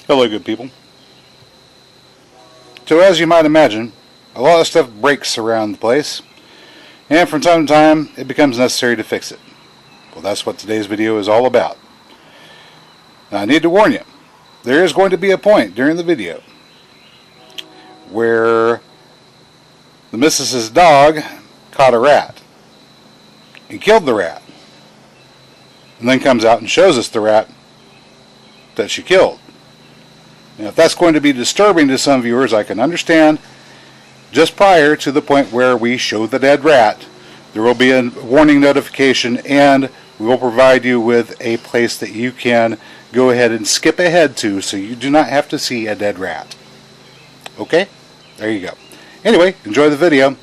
Hello, good people. So as you might imagine, a lot of stuff breaks around the place, and from time to time it becomes necessary to fix it. Well, that's what today's video is all about. Now, I need to warn you, there is going to be a point during the video where the missus's dog caught a rat and killed the rat, and then comes out and shows us the rat that she killed. Now, if that's going to be disturbing to some viewers, I can understand. Just prior to the point where we show the dead rat, there will be a warning notification, and we will provide you with a place that you can go ahead and skip ahead to so you do not have to see a dead rat. Okay? There you go. Anyway, enjoy the video.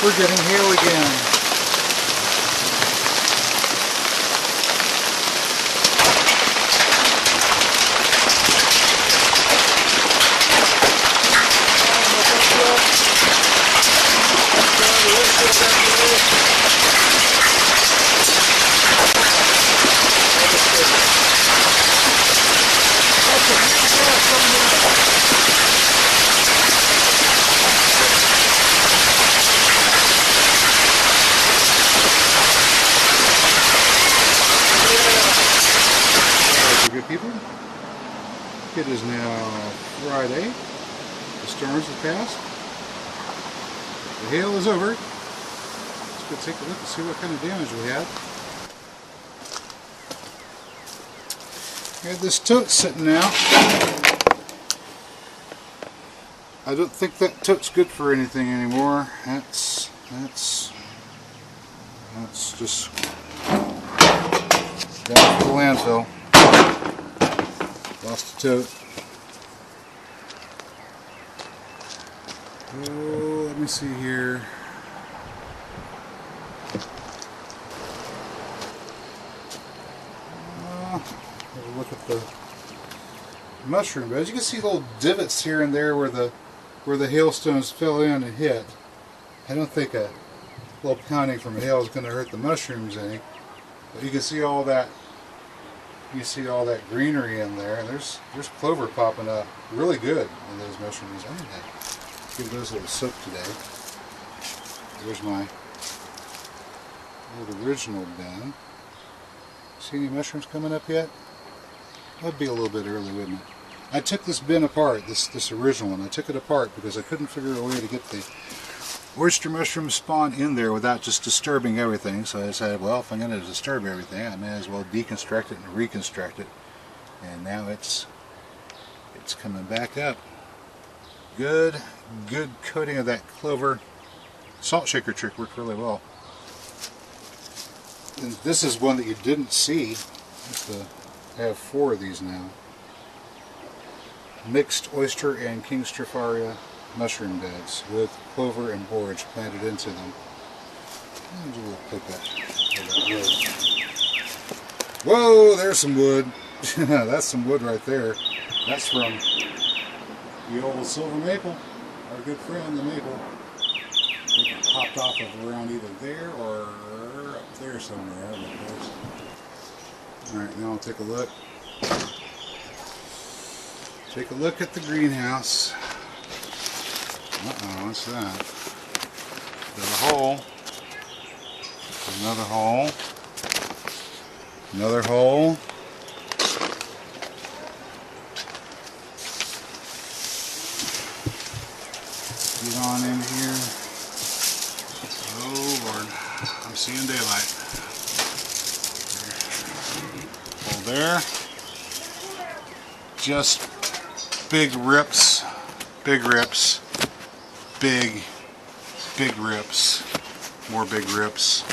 We're getting hail again. Good people, it is now Friday. The storms have passed. The hail is over. Let's go take a look and see what kind of damage we had. We had this tote sitting out. I don't think that tote's good for anything anymore. That's just down to the landfill. Lost the tote. Oh, let me see here. Have a look at the mushroom beds. You can see little divots here and there where the hailstones fell in and hit. I don't think a little pounding from hail is going to hurt the mushrooms any. But you can see all that. You see all that greenery in there, and there's clover popping up really good in those mushrooms. I'm going to give those a little soak today. There's my old original bin. See any mushrooms coming up yet? That'd be a little bit early, wouldn't it? I took this bin apart, this original one. I took it apart because I couldn't figure a way to get the oyster mushroom spawn in there without just disturbing everything. So I decided, well, if I'm going to disturb everything, I may as well deconstruct it and reconstruct it. And now it's coming back up. Good coating of that clover. Salt shaker trick worked really well. And this is one that you didn't see. I have 4 of these now. Mixed oyster and king stropharia mushroom beds with clover and borage planted into them. Whoa, there's some wood. That's some wood right there. That's from the old silver maple, our good friend, the maple. I think it popped off of around either there or up there somewhere. Alright, now I'll take a look. Take a look at the greenhouse. Uh-oh, what's that? Got a hole. Another hole. Another hole. Get on in here. Oh Lord, I'm seeing daylight. Hole there. Just big rips. Big rips. Big rips. More big rips.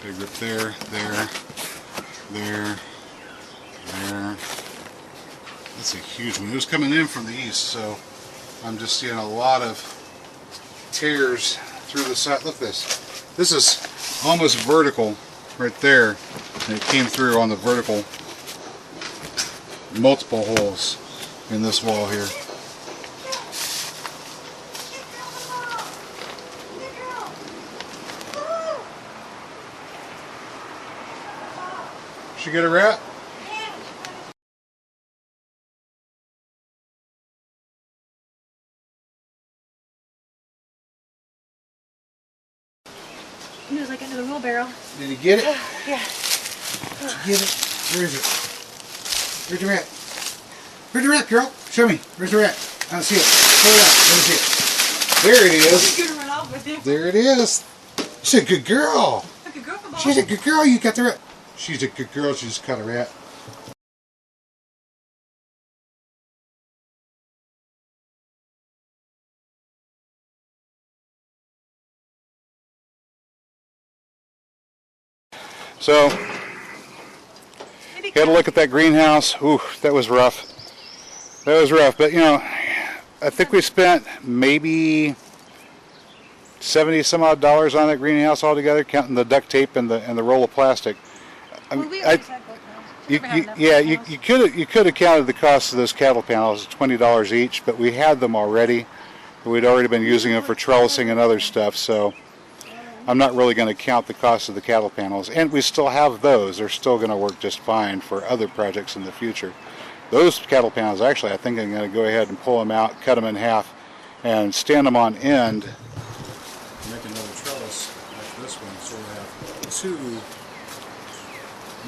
Big rip there, there. There. There. That's a huge one. It was coming in from the east, so I'm just seeing a lot of tears through the side. Look at this. This is almost vertical right there. And it came through on the vertical. Multiple holes in this wall here. Should get a rat? It was like under the wheelbarrow. Did you get it? Yeah. Did you get it? Where is it? Where's the rat? Where's the rat, girl? Show me. Where's the rat? I don't see it. Pull it out. Let me see it. There it is. You're gonna run off with it. There it is. She's a good girl. A good girl for She's a good girl. You got the rat. She's a good girl. She just caught a rat. So, had to look at that greenhouse. Ooh, that was rough. That was rough. But, you know, I think we spent maybe $70 some odd on that greenhouse altogether, counting the duct tape and the roll of plastic. You could have counted the cost of those cattle panels at $20 each, but we had them already. We'd already been using them for trellising and other stuff, so I'm not really going to count the cost of the cattle panels. And we still have those. They're still going to work just fine for other projects in the future. Those cattle panels, actually, I think I'm going to go ahead and pull them out, cut them in half, and stand them on end. Make another trellis like this one, so we have two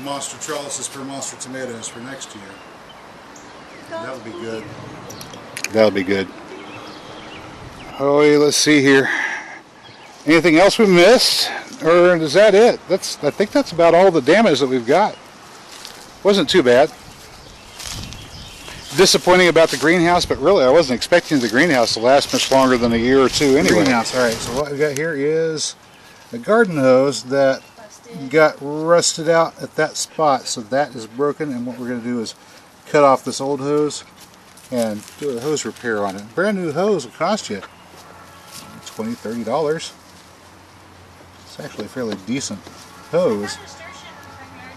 monster trellises for monster tomatoes for next year. That'll be good. That'll be good. Oh, let's see here. Anything else we missed, or is that it? I think that's about all the damage that we've got. Wasn't too bad. Disappointing about the greenhouse, but really I wasn't expecting the greenhouse to last much longer than a year or two anyway. Greenhouse. All right, so what we got here is a garden hose that got rusted out at that spot, so that is broken, and what we're going to do is cut off this old hose and do a hose repair on it. Brand new hose will cost you $20, $30. It's actually a fairly decent hose,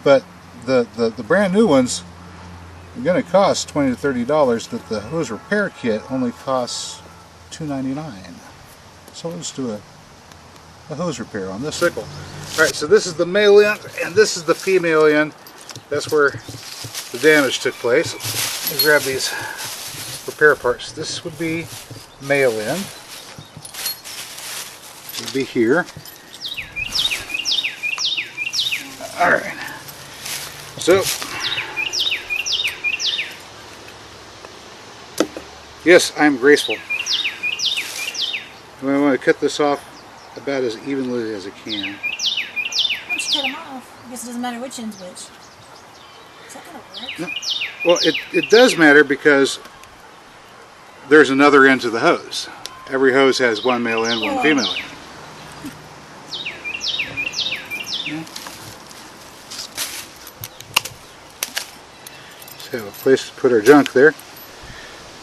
but the brand new ones are going to cost $20 to $30, but the hose repair kit only costs $2.99. So let's do a hose repair on this sickle. Alright, so this is the male end and this is the female end. That's where the damage took place. Let me grab these repair parts. This would be male end. It would be here. Alright. So, yes, I'm graceful. I want to cut this off about as evenly as I can. Once you cut them off, I guess it doesn't matter which end's which. Is that going to work? No. Well, it does matter because there's another end to the hose. Every hose has one male end, one female end. Yeah. Just have a place to put our junk there.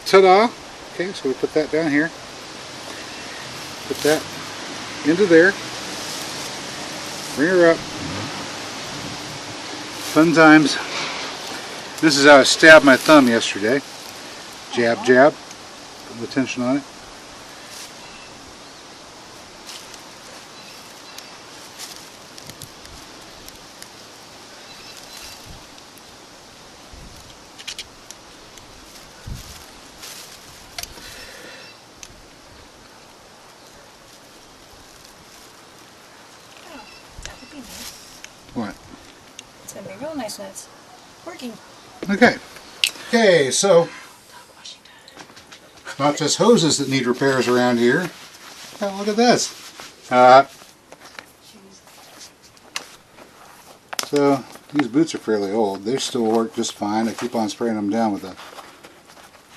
Ta-da! Okay, so we put that down here. Put that into there. Bring her up. Fun times. This is how I stabbed my thumb yesterday. Jab, jab. Put the tension on it. What? It's going to be real nice when it's working. Okay. Okay, so not just hoses that need repairs around here. Oh, look at this. So these boots are fairly old. They still work just fine. I keep on spraying them down with the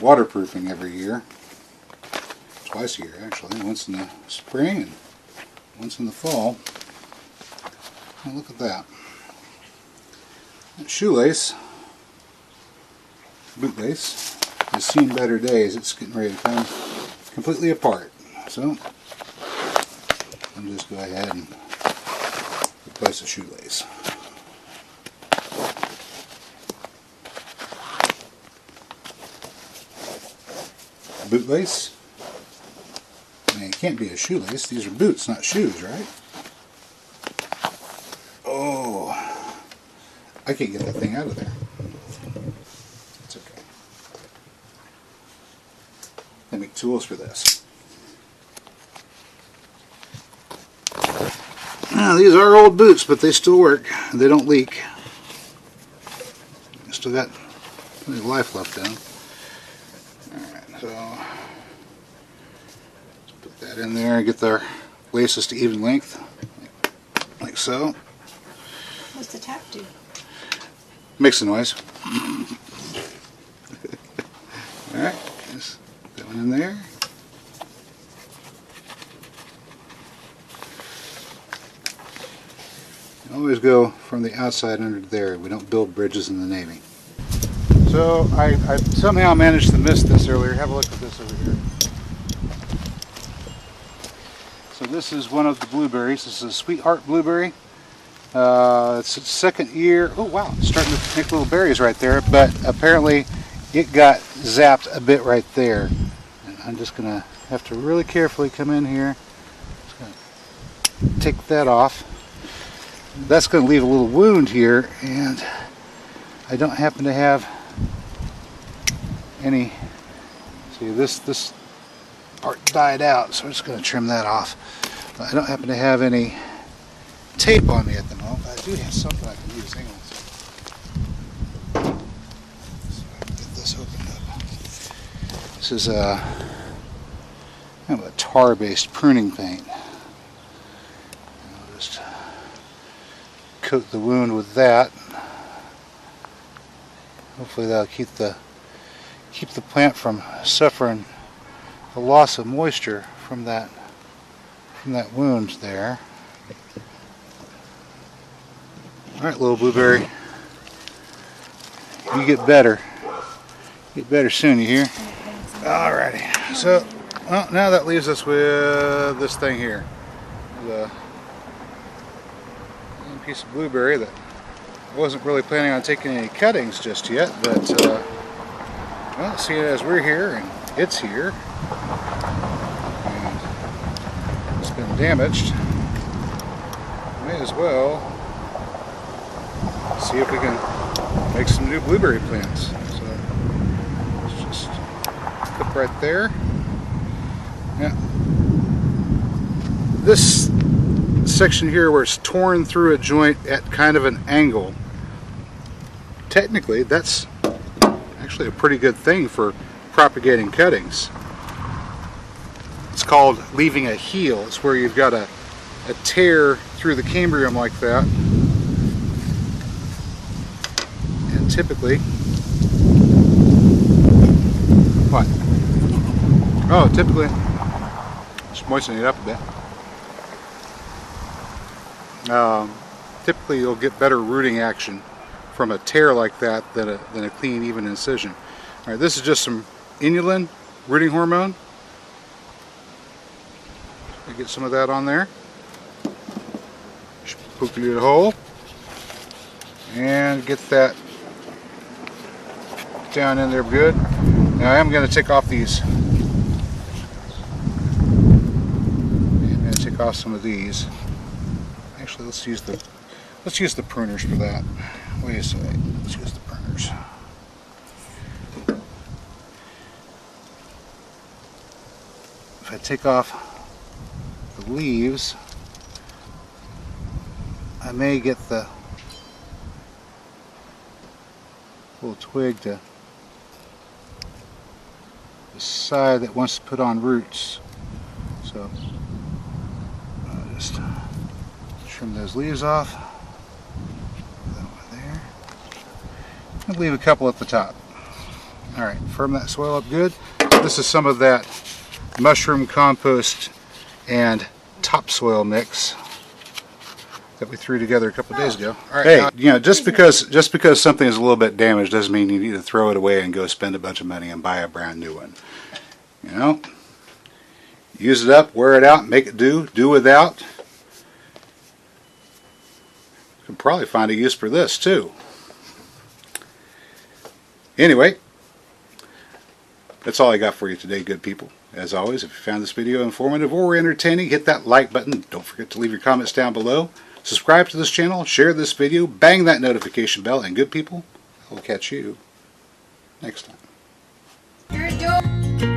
waterproofing every year. Twice a year, actually. Once in the spring and once in the fall. Oh, look at that. That shoelace, bootlace, has seen better days. It's getting ready to come completely apart. So I'll just go ahead and replace the shoelace. Bootlace. I mean, it can't be a shoelace. These are boots, not shoes, right? Oh, I can't get that thing out of there. It's okay. They make tools for this. Now, these are old boots, but they still work. They don't leak. Still got plenty of life left in them. Alright, so let's put that in there and get their laces to even length. Like so. What's the tap do? Makes a noise. Alright, just that one in there. Always go from the outside under there. We don't build bridges in the Navy. So I somehow managed to miss this earlier. Have a look at this over here. So this is one of the blueberries. This is a Sweetheart blueberry. It's its second year. Oh wow, it's starting to make little berries right there, but apparently it got zapped a bit right there. And I'm just going to have to really carefully come in here. Just going to take that off. That's going to leave a little wound here, and I don't happen to have any. See, this part died out, so I'm just going to trim that off. But I don't happen to have any tape on me at the moment, but I do have something I can use. Hang on. So I can get this opened up. This is kind of a tar-based pruning paint. I'll just coat the wound with that. Hopefully that'll keep the plant from suffering the loss of moisture from that wound there. Alright, little blueberry. You get better. Get better soon, you hear? Alrighty. So, well, now that leaves us with this thing here. The piece of blueberry that I wasn't really planning on taking any cuttings just yet, but well, seeing as we're here and it's here and it's been damaged, may as well see if we can make some new blueberry plants. So let's just clip right there. Yeah, this section here where it's torn through a joint at kind of an angle, technically that's actually a pretty good thing for propagating cuttings. It's called leaving a heel. It's where you've got a tear through the cambium like that, and typically what? Oh, typically just moisten it up a bit. Typically you'll get better rooting action from a tear like that than a clean, even incision. Alright, this is just some inulin rooting hormone. Get some of that on there. Just poke it in a hole and get that down in there good. Now I am going to take off these. I'm going to take off some of these. Actually, let's use the pruners for that. Wait a second. Let's use the pruners. If I take off the leaves, I may get the little twig to decide that wants to put on roots. So I'll just trim those leaves off. That one there. And leave a couple at the top. Alright, firm that soil up good. This is some of that mushroom compost and topsoil mix that we threw together a couple of days ago. All right, Hey, now- you know, just because something is a little bit damaged doesn't mean you need to throw it away and go spend a bunch of money and buy a brand new one. You know, use it up, wear it out, make it do without. You can probably find a use for this too. Anyway, that's all I got for you today, good people. As always, if you found this video informative or entertaining, hit that like button. Don't forget to leave your comments down below. Subscribe to this channel, share this video, bang that notification bell, and good people, I will catch you next time. You're a dork.